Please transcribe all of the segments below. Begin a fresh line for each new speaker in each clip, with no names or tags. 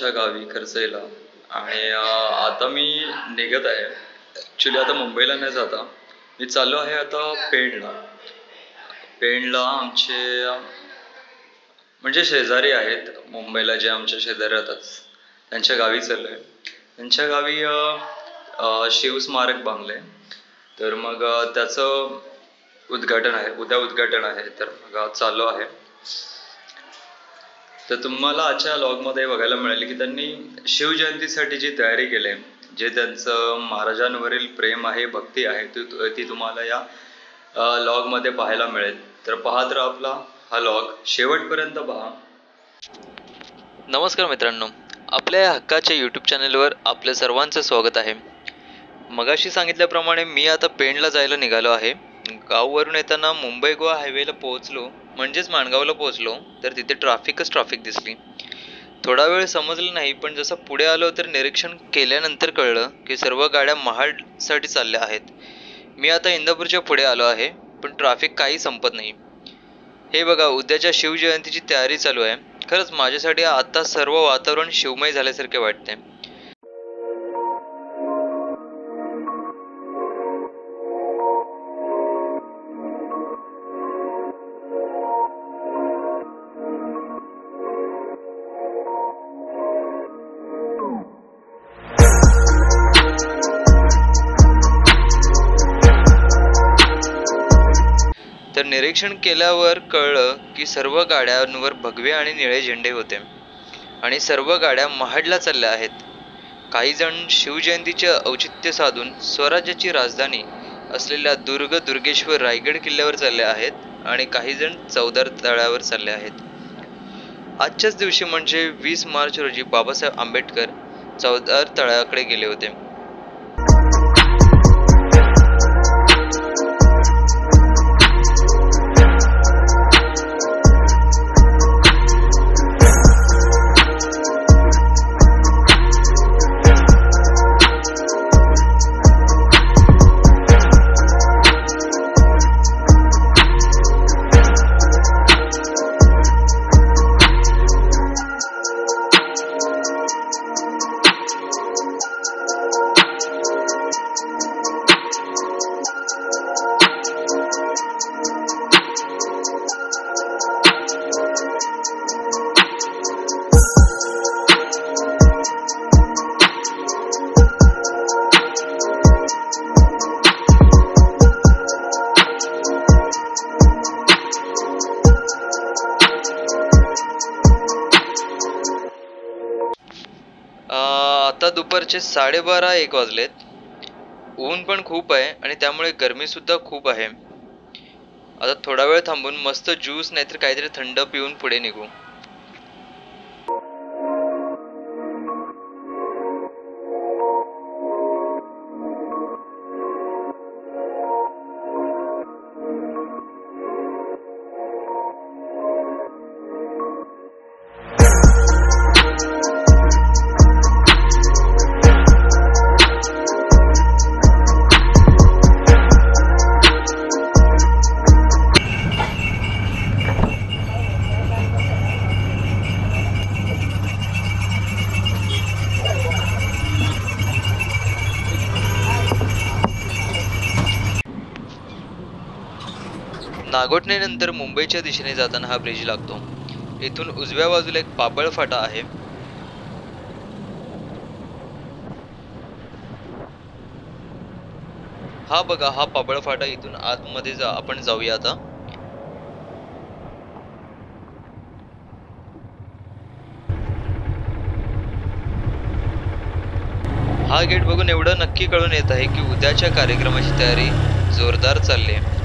आमच्या गावी खरचईला आणि आता मी निघत आहे. ॲक्च्युली आता मुंबईला नाही जाता, मी चाललो आहे आता पेणला. पेणला आमचे म्हणजे शेजारी आहेत मुंबईला, जे आमच्या शेजारी राहतात त्यांच्या गावी चाललो आहे. त्यांच्या गावी शिवस्मारक बांधले, तर मग त्याचं उद्घाटन आहे, उद्या उद्घाटन आहे, तर मग चाललो आहे. तर तुम्हाला आजच्या लॉगमध्ये बघायला मिळेल की त्यांनी शिवजयंतीसाठी जी तयारी केली आहे, जे त्यांचं महाराजांवरील प्रेम आहे, भक्ती आहे, ती तुम्हाला या लॉगमध्ये पाहायला मिळेल. तर पाहत राहा आपला हा लॉग, शेवटपर्यंत पहा.
नमस्कार मित्रांनो, आपल्या या हक्काच्या यूट्यूब चॅनलवर आपल्या सर्वांचं स्वागत आहे. मगाशी सांगितल्याप्रमाणे मी आता पेणला जायला निघालो आहे. गाववरून येताना मुंबई गोवा हायवेला पोहोचलो, म्हणजेच माणगावला पोहोचलो, तर तिथे ट्रॅफिक दिसली. थोडा वेळ समजलं नाही, पण जसं पुढे आलो तर निरीक्षण केल्यानंतर कळलं की सर्व गाड्या महाडसाठी चालल्या आहेत. मी आता इंदापूरच्या पुढे आलो आहे, पण ट्रॅफिक काही संपत नाही. हे बघा, उद्याच्या शिवजयंतीची तयारी चालू आहे. खरंच माझ्यासाठी आता सर्व वातावरण शिवमय झाल्यासारखे वाटते. तर निरीक्षण केल्यावर कळलं की सर्व गाड्यांवर भगवे आणि निळे झेंडे होते आणि सर्व गाड्या महाडला चालल्या आहेत. काही जण शिवजयंतीचे औचित्य साधून स्वराज्याची राजधानी असलेल्या दुर्गेश्वर रायगड किल्ल्यावर चालले आहेत आणि काही जण चौदार तळ्यावर चालले आहेत. आजच्याच दिवशी म्हणजे 20 मार्च रोजी बाबासाहेब आंबेडकर चौदार तळ्याकडे गेले होते. आता दुपारचे 12:30-1 वाजलेत. ऊन पण खूप आहे आणि त्यामुळे गरमी सुद्धा खूप आहे. आता थोडा वेळ थांबून मस्त ज्यूस नाहीतर काहीतरी थंड पिऊन पुढे निघू. नागोठणेनंतर मुंबईच्या दिशेने जाताना हा ब्रिज लागतो. इथून उजव्या बाजूला एक पाबळ फाटा आहे. हा बघा, हा पाबळ फाटा. इथून आतमध्ये आपण जाऊया आता. हा गेट बघून एवढं नक्की कळून येत आहे की उद्याच्या कार्यक्रमाची तयारी जोरदार चालली आहे.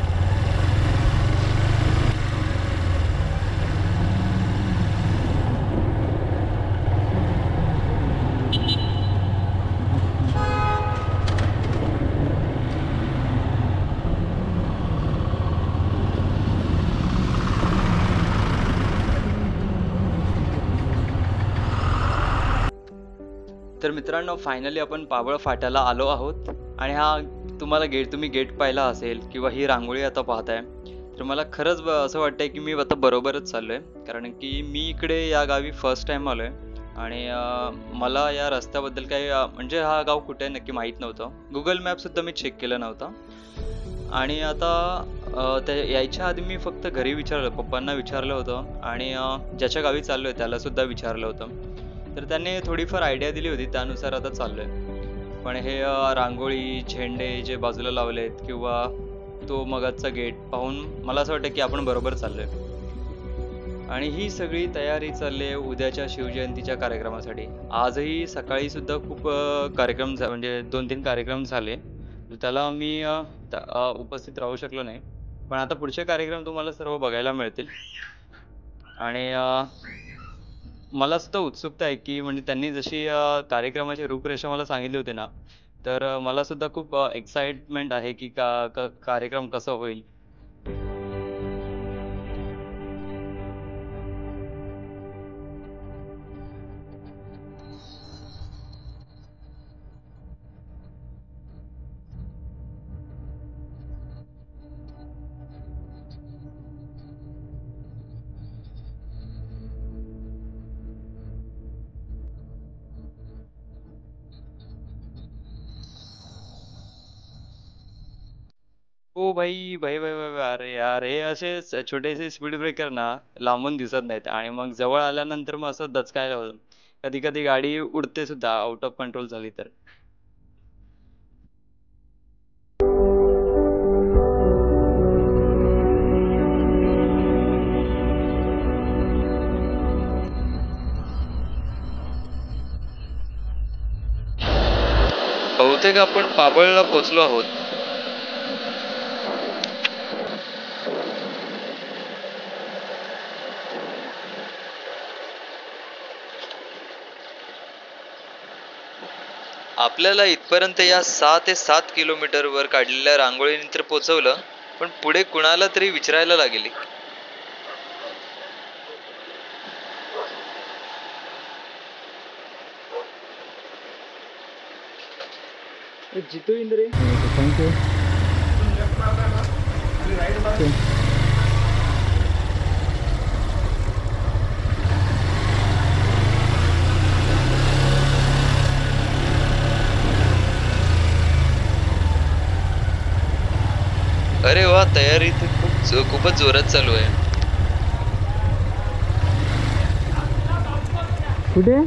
तर मित्रांनो, फायनली आपण पाबळ फाट्याला आलो आहोत आणि हा तुम्ही गेट पाहिला असेल किंवा ही रांगोळी आता पाहताय, तर मला खरंच असं वाटतंय की मी आता बरोबरच चाललोय, कारण की मी इकडे या गावी फर्स्ट टाइम आलोय आणि मला या रस्त्याबद्दल काही म्हणजे हा गाव कुठे आहे नक्की माहीत नव्हतं. गुगल मॅपसुद्धा मी चेक केलं नव्हतं. आणि आता त्या यायच्या आधी मी फक्त घरी विचारलं, पप्पांना विचारलं होतं आणि ज्याच्या गावी चाललोय त्यालासुद्धा विचारलं होतं. तर त्यांनी थोडीफार आयडिया दिली होती, त्यानुसार आता चाललोय. पण हे रांगोळी, झेंडे जे बाजूला लावलेत किंवा तो मगाचचा गेट पाहून मला असं वाटतं की आपण बरोबर चाललोय. आणि ही सगळी तयारी चालली आहे उद्याच्या शिवजयंतीच्या कार्यक्रमासाठी. आजही सकाळी सुद्धा खूप कार्यक्रम म्हणजे 2-3 कार्यक्रम झाले. तर त्याला मी उपस्थित राहू शकलो नाही. पण आता पुढचे कार्यक्रम तुम्हाला सर्व बघायला मिळतील. आणि मला सुद्धा उत्सुकता आहे, की म्हणजे त्यांनी जशी कार्यक्रमाची रूपरेषा मला सांगितली होती ना, तर मला सुद्धा खूप एक्साइटमेंट आहे, की कार्यक्रम कसा होईल. हो भाई, भाई, भाई, भाई, भाई. अरे यार, हे असे छोटेसे स्पीड ब्रेकर ना लांबून दिसत नाहीत आणि मग जवळ आल्यानंतर मग असं दचकायला होतं. कधी कधी गाडी उडते सुद्धा आउट ऑफ कंट्रोल झाली तर.
बहुतेक आपण पाबळला पोहोचलो आहोत. आपल्याला इथपर्यंत या 6 ते 7 किलोमीटर वर काढलेल्या रांगोळीने तर पोचवलं, पण पुढे कुणाला तरी विचारायला लागेल.
जितेंद्र
अरे वा, तयारी तर खूपच जोरात चालू आहे.
कुठे?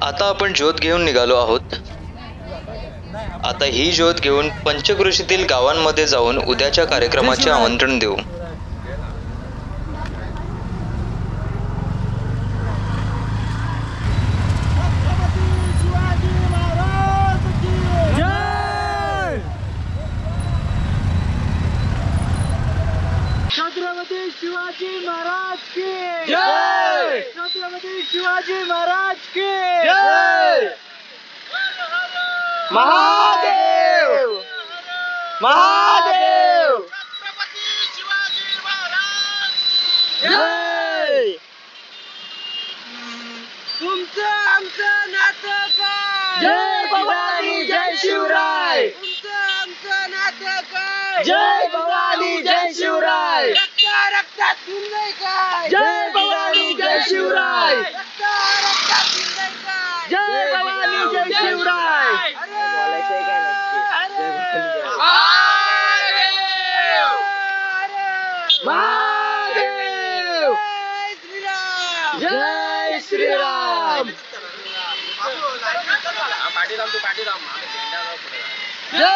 आता आपण ज्योत घेऊन निघालो आहोत. आता ही ज्योत घेऊन पंचक्रोशीतील गावांमध्ये जाऊन उद्याच्या कार्यक्रमाचे आमंत्रण देऊ.
छत्रपती शिवाजी महाराज की जय. छत्रपती शिवाजी महाराज की जय. महादेव महादेव. छत्रपती शिवाजी महाराज जय. तुमचं आमचं नातं काय? जय भवानी जय शिवराय. तुमचं आमचं नातं काय? जय भवानी जय शिवराय. रक्तात फुललंय काय? जय भवानी जय शिवराय. रक्तात फुललंय काय? जय भवानी जय शिवराय. बोलायचंय काय नक्की? महादेव. जय श्रीराम. जय.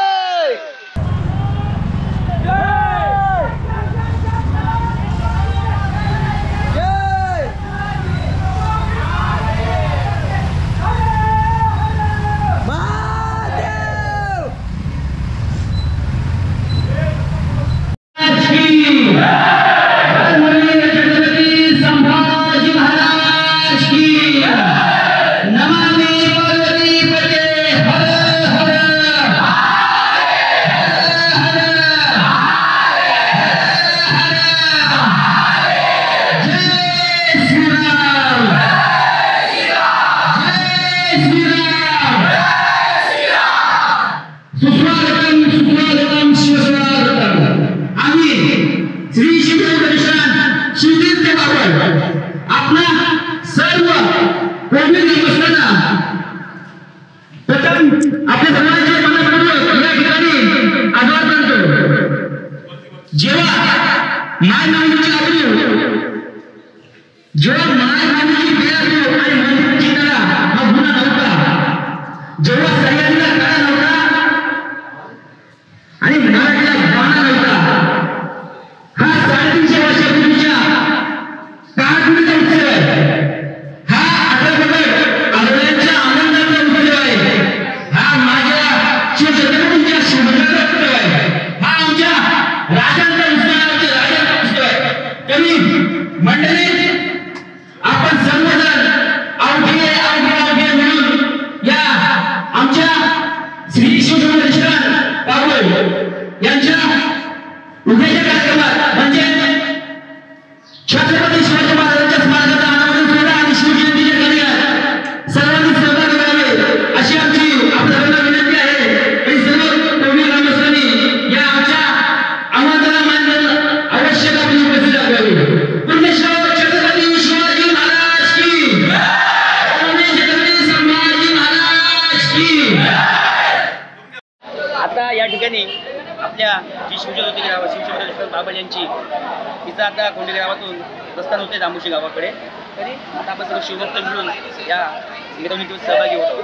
आपला सर्व कोविड नमस्कारांना प्रथम आपल्या सर्वांचे मनपूर्वक या ठिकाणी आभार मानतो। जेव्हा माय माऊलीची वेळ आली आणि मंदिराची कला हा गुन्हा नव्हता, जेव्हा सगळ्यांना कळा नव्हता आणि मराठीला भावना नव्हता, हा 350 वर्षापूर्वीच्या काळापूर्वीचा उत्सव आहे। हा आठवड्यांच्या आनंदाचा उत्सव आहे। हा माझ्या शिवछत्रपतींच्या शुभेच्छाचा उत्सव आहे। हा आमच्या राजांचा उत्सव आहे। तरी मंडळी, आपण सर्वजण अवघे मिळून या आमच्या श्री शिवछत्रपती पावले यांच्या उद्याच्या कार्यक्रमात म्हणजे छत्रपती शिवाजी महाराजांच्या स्मारकाचा अनावरण सोहळा आणि शिवजयंतीच्या कार्यात सर्वांनी सहभागी व्हावे अशी आमची आपल्याला विनंती आहे। आणि सर्व कोविड ग्रामस्थांनी या आमच्या आमंत्रणा मान्य आवश्यक आपली उपस्थिती दाखवावी। पुण्यश्लोक छत्रपती शिवाजी महाराज की जय, छत्रपती संभाजी महाराज की।
आता या ठिकाणी आपल्या जी शिवजयंती शिवछत्रपती बाबा यांची तिचं आता कोंडी गावातून प्रस्थान होते दामुशी गावाकडे। तरी आता आपण सर्व शिवभक्त मिळून या मिरवणुकीत सहभागी होत आहोत।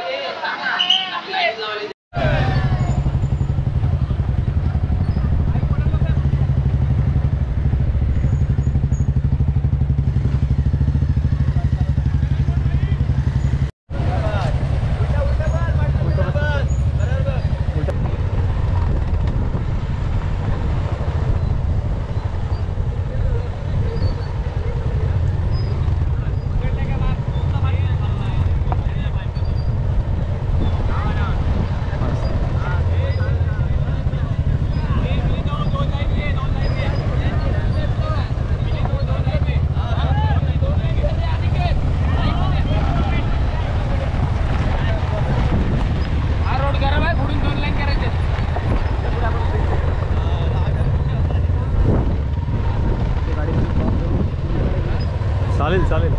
चालेल।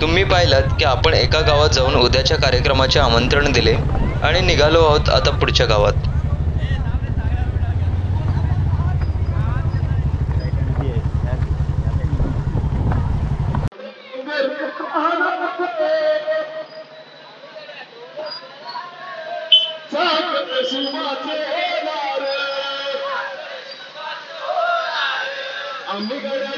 तुम्ही पाहिलात की आपण एका गावात जाऊन उद्याच्या कार्यक्रमाचे आमंत्रण दिले आणि निघालो आहोत आता पुढच्या गावात।
आम्ही गाड्या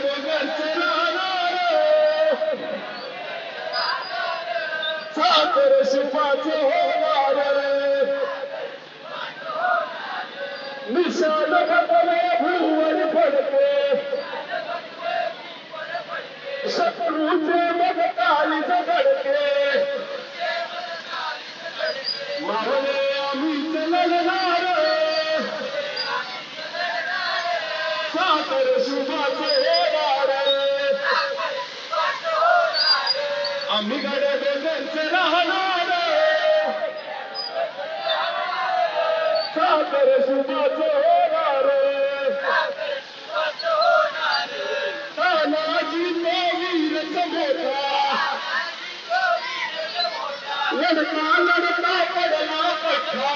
दोघांचे राहणार साखर सुखाचं होणार तानाजी तो वीरच मोठा लढता पडला पठ्ठा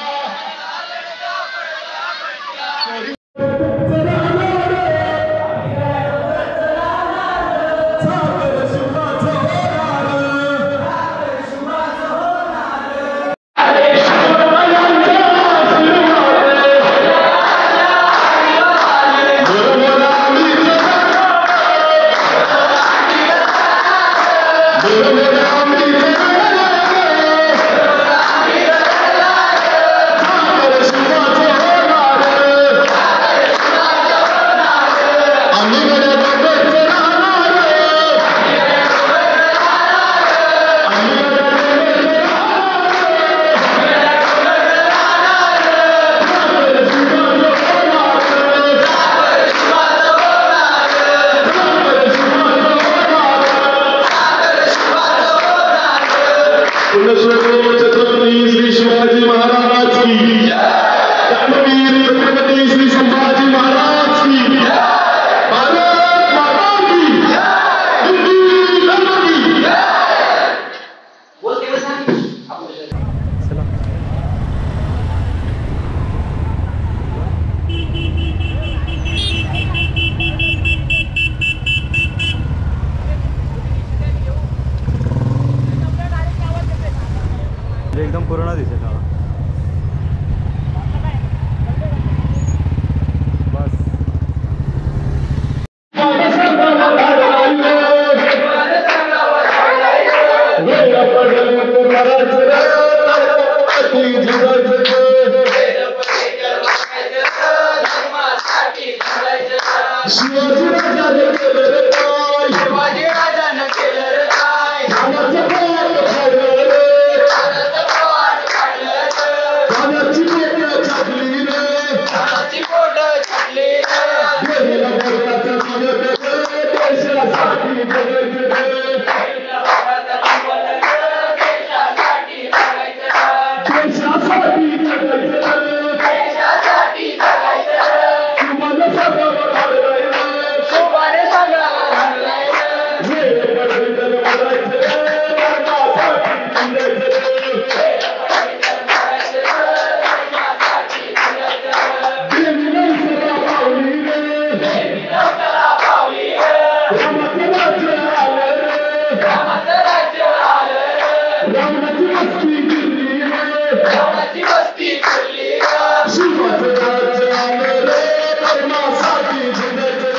शिवाचं राज्य आलं रे धर्मासाठी झुंजायचं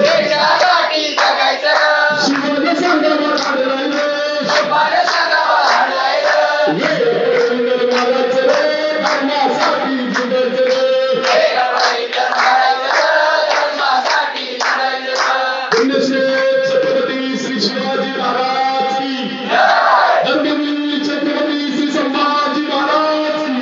देशासाठी जगायचं शिवाने संगमात आणलाय मारायचं रे धर्मासाठी झुंजायचं पुण्यश्री छत्रपती श्री शिवाजी महाराज की धर्मवीर छत्रपती श्री संभाजी महाराज की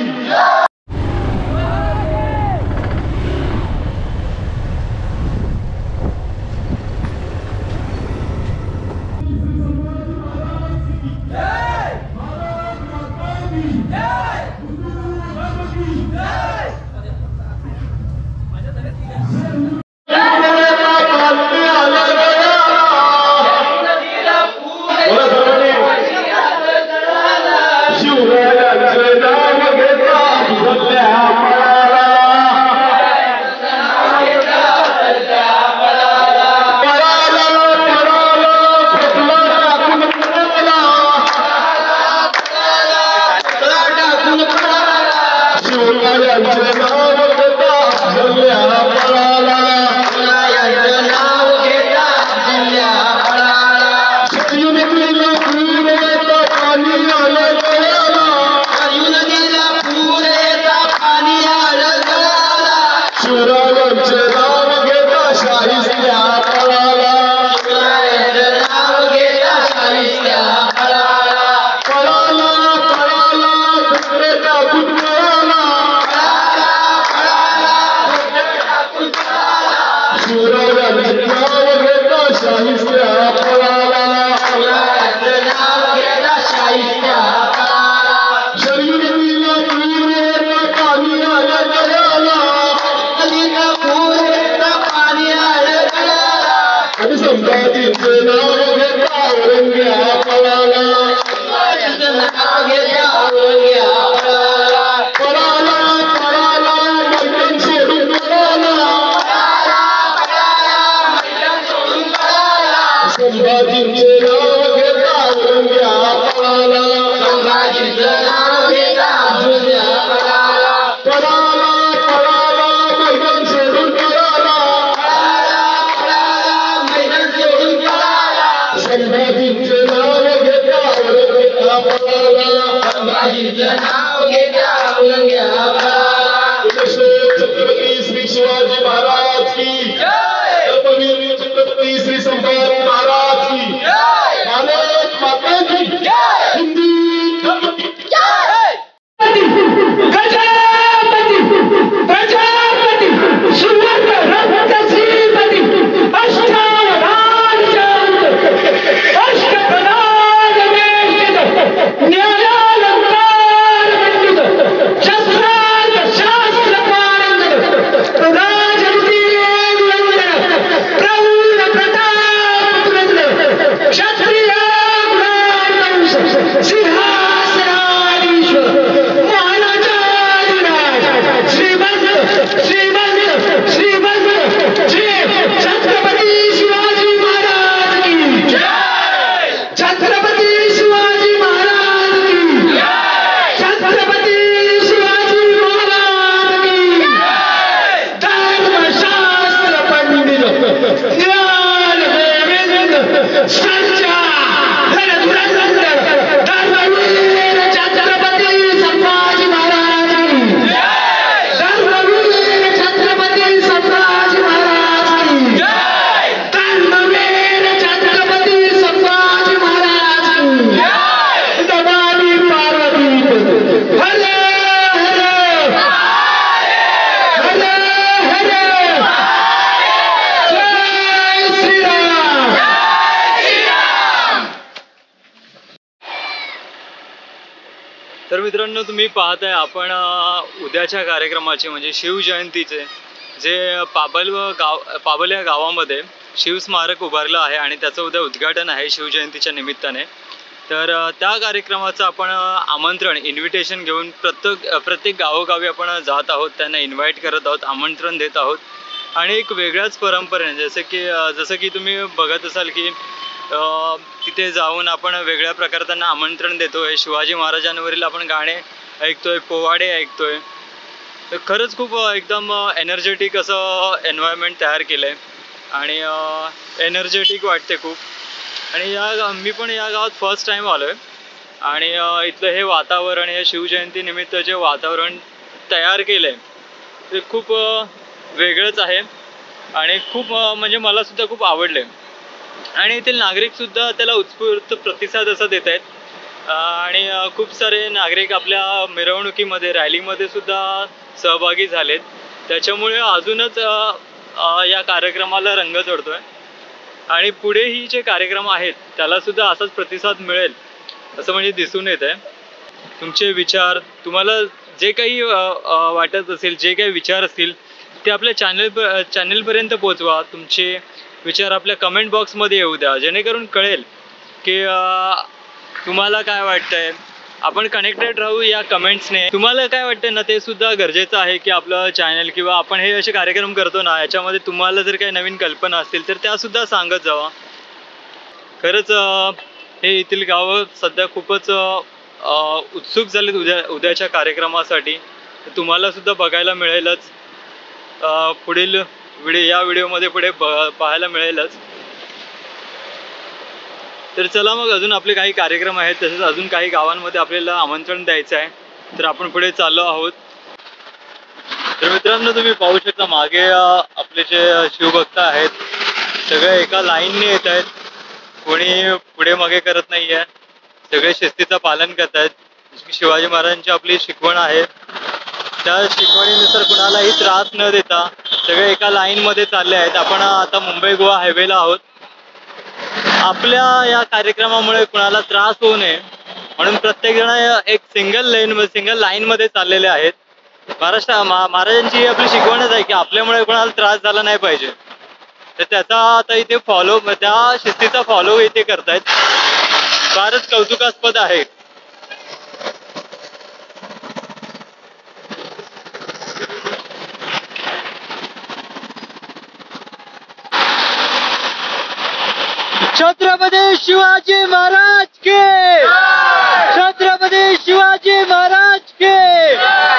छत्रपती श्री शिवाजी महाराज की धर्मवीर छत्रपती श्री संभाजी महाराज की भारत माता की हिंदी धर्म की
गजापती प्रजापती सुवर्ण रक्त श्रीपती अष्टावधान अष्टप्रधान न्यायालंकार पंडित शस्त्रार्थ शास्त्र पारंगत राजनीती प्रौढ प्रताप क्षत्रिय गुणांश सिंहासनाधीश्वर महाराजाधिराज श्रीमंत जय छत्रपती शिवाजी महाराज की जय छत्रपती शिवाजी महाराज की जय छत्रपती शिवाजी महाराज की जय धर्मशास्त्र पंडित ज्ञान गोविंद सच्चा धर्मधुरंधर धर्मवीर छत्रपती संभाजी महाराज की जय धर्मवीर छत्रपती संभाजी महाराज की जय धर्मवीर छत्रपती संभाजी महाराज की जय दबाली पार्वती हरे हरे हरे हरे जय श्री राम
तर मित्रांनो, तुम्ही पाहताय आपण उद्याच्या कार्यक्रमाचे म्हणजे शिवजयंतीचे जे पाबल या गावामध्ये शिवस्मारक उभारलं आहे आणि त्याचं उद्या उद्घाटन आहे शिवजयंतीच्या निमित्ताने. तर त्या कार्यक्रमाचं आपण आमंत्रण इन्व्हिटेशन घेऊन प्रत्येक गावोगावी आपण जात आहोत, त्यांना इन्व्हाइट करत आहोत, आमंत्रण देत आहोत. आणि एक वेगळ्याच परंपरेने जसं की तुम्ही बघत असाल की तिथे जाऊन आपण वेगळ्या प्रकारे त्यांना आमंत्रण देतोय. शिवाजी महाराजांवरील आपण गाणे ऐकतोय, पोवाडे ऐकतोय. तर खरंच खूप एकदम एनर्जेटिक असं एन्व्हायरमेंट तयार केलं आहे आणि एनर्जेटिक वाटते खूप. आणि मी पण या गावात फर्स्ट टाईम आलो आहे आणि इथलं हे वातावरण, हे शिवजयंतीनिमित्त जे वातावरण तयार केलं आहे ते खूप वेगळंच आहे आणि खूप म्हणजे मलासुद्धा खूप आवडलं आहे. आणि येथील नागरिकसुद्धा त्याला उत्स्फूर्त प्रतिसाद असा देत आहेत आणि खूप सारे नागरिक आपल्या मिरवणुकीमध्ये, रॅलीमध्ये सुद्धा सहभागी झालेत. त्याच्यामुळे अजूनच या कार्यक्रमाला रंग चढतोय आणि पुढेही जे कार्यक्रम आहेत त्यालासुद्धा असाच प्रतिसाद मिळेल असं म्हणजे दिसून येत आहे. तुमचे विचार, तुम्हाला जे काही वाटत असेल, जे काही विचार असतील ते आपल्या चॅनलपर्यंत पोचवा. तुमचे विचार आपल्या कमेंट बॉक्समध्ये येऊ द्या, जेणेकरून कळेल की तुम्हाला काय वाटतंय. आपण कनेक्टेड राहू या कमेंट्सने. तुम्हाला काय वाटतं ना, ते सुद्धा गरजेचं आहे की आपलं चॅनल किंवा आपण हे असे कार्यक्रम करतो ना, याच्यामध्ये तुम्हाला जर काही नवीन कल्पना असतील तर त्यासुद्धा सांगत जावा. खरंच हे येथील गावं सध्या खूपच उत्सुक झालेत उद्याच्या कार्यक्रमासाठी. तुम्हाला सुद्धा बघायला मिळेलच पुढील या व्हिडिओमध्ये पुढे पाहायला मिळेलच. तर चला मग, अजून आपले काही कार्यक्रम आहेत, तसेच अजून काही गावांमध्ये आपल्याला आमंत्रण द्यायचं आहे, तर आपण पुढे चाललो आहोत. तर मित्रांनो, तुम्ही पाहू शकता मागे आपले जे शिवभक्त आहेत सगळे एका लाईनने येत आहेत. कोणी पुढे मागे करत नाही आहे, सगळे शिस्तीचं पालन करत आहेत. शिवाजी महाराजांची आपली शिकवण आहे, त्या शिकवणीनुसार कुणालाही त्रास न देता सगळे एका लाईनमध्ये चालले आहेत. आपण आता मुंबई गोवा हायवेला आहोत. आपल्या या कार्यक्रमामुळे कुणाला त्रास होऊ नये म्हणून प्रत्येक जण एक सिंगल लाईनमध्ये चाललेले आहेत. महाराजांची आपली शिकवणच आहे की आपल्यामुळे कोणाला त्रास झाला नाही पाहिजे. तर त्याचा आता इथे त्या शिस्तीचा फॉलो इथे करतायत. फारच कौतुकास्पद आहे. छत्रपती शिवाजी महाराज के, छत्रपती शिवाजी महाराज के,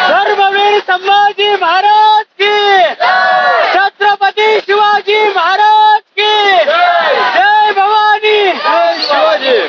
धर्मवीर संभाजी महाराज के, छत्रपती शिवाजी महाराज के, जय भवानी, जय शिवाजी.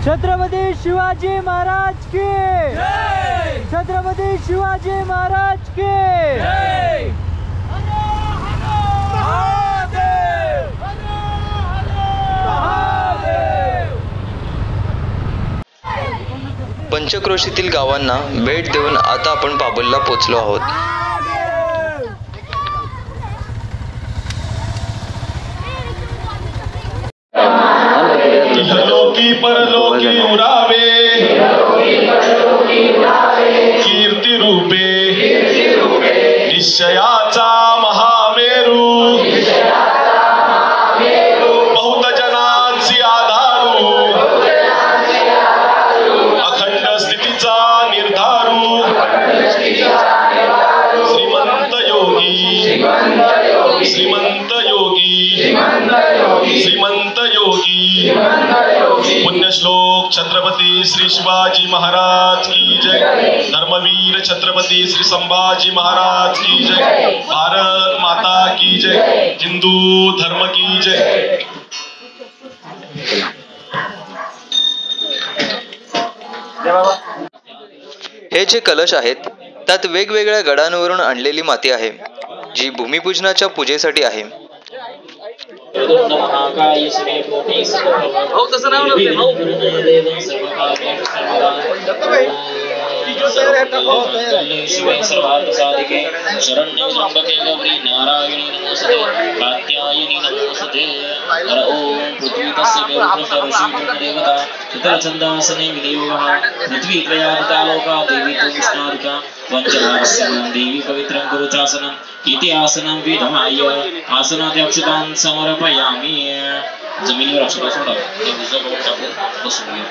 छत्रपती शिवाजी महाराज की, छत्रपती शिवाजी महाराज की.
पंचक्रोशीतील गावांना भेट देऊन आता आपण बाबुलला पोचलो आहोत.
इहलोकी परलोकी उरावे, कीर्ती रूपे निश्चयाचा महामेरू, बहुत जनांची आधारू, अखंड स्थितीचा निर्धारू, श्रीमंत योगी, श्रीमंत योगी, श्रीमंत योगी. पुण्यश्लोक छत्रपती श्री शिवाजी महाराज की जय. धर्मवीर छत्रपती श्री संभाजी महाराज की जय. भारत माता की जय. हिंदू धर्म की जय.
हे जे कलश आहेत त्यात वेगवेगळ्या गडांवरून आणलेली माती आहे, जी भूमिपूजनाच्या पूजेसाठी आहे.
सर्वमङ्गले शिवे सर्वार्थसाधिके शरण्ये त्र्यम्बके गौरी नारायणी नमोस्तुते कात्यायनी नमोस्तुते। हर ओम पृथ्वी तस्य देवता चित्रचन्दासने विनियोगः पृथ्वी त्रयावृता लोका देवी तुष्णादिका पंचभागस्यां देवी पवित्रं कुरु चासनम् इति आसनं विधाय आसनाध्यक्षतां समर्पयामि। जमिनीवर अक्षता सोडा टाकून बसून घ्या।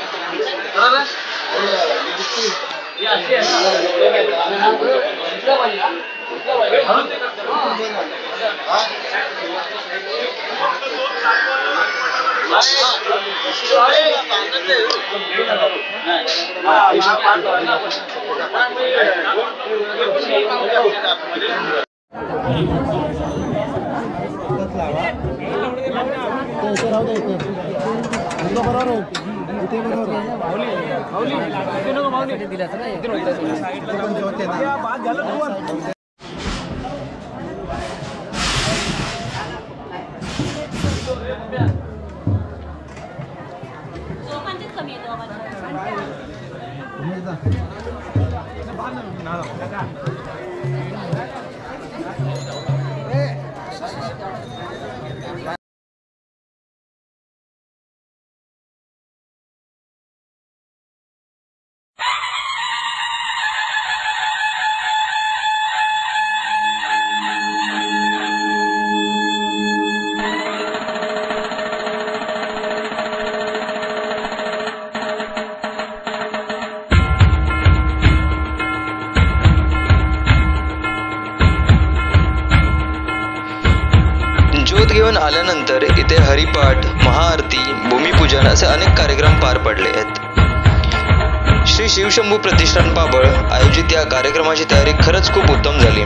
ज्योत घेऊन आल्यानंतर इथे हरिपाठ, महाआरती, भूमिपूजन असे अनेक कार्यक्रम पार पडले आहेत। श्री शिवशंभू प्रतिष्ठान पाबळ आयोजित या कार्यक्रमाची तयारी खरंच खूप उत्तम झाली।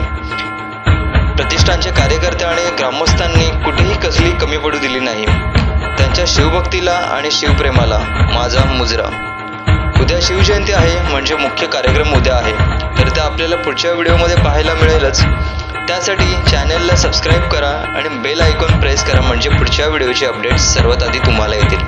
प्रतिष्ठानचे कार्यकर्ते आणि ग्रामस्थांनी कुठेही कसली कमी पडू दिली नाही। त्यांच्या शिवभक्तीला आणि शिवप्रेमाला माझा मुजरा। उद्या शिवजयंती आहे म्हणजे मुख्य कार्यक्रम उद्या आहे, तर ते आपल्याला पुढच्या व्हिडिओमध्ये पाहायला मिळेलच। त्यासाठी चॅनलला सबस्क्राईब करा आणि बेल आयकॉन प्रेस करा म्हणजे पुढच्या व्हिडिओचे अपडेट्स सर्वात आधी तुम्हाला येतील।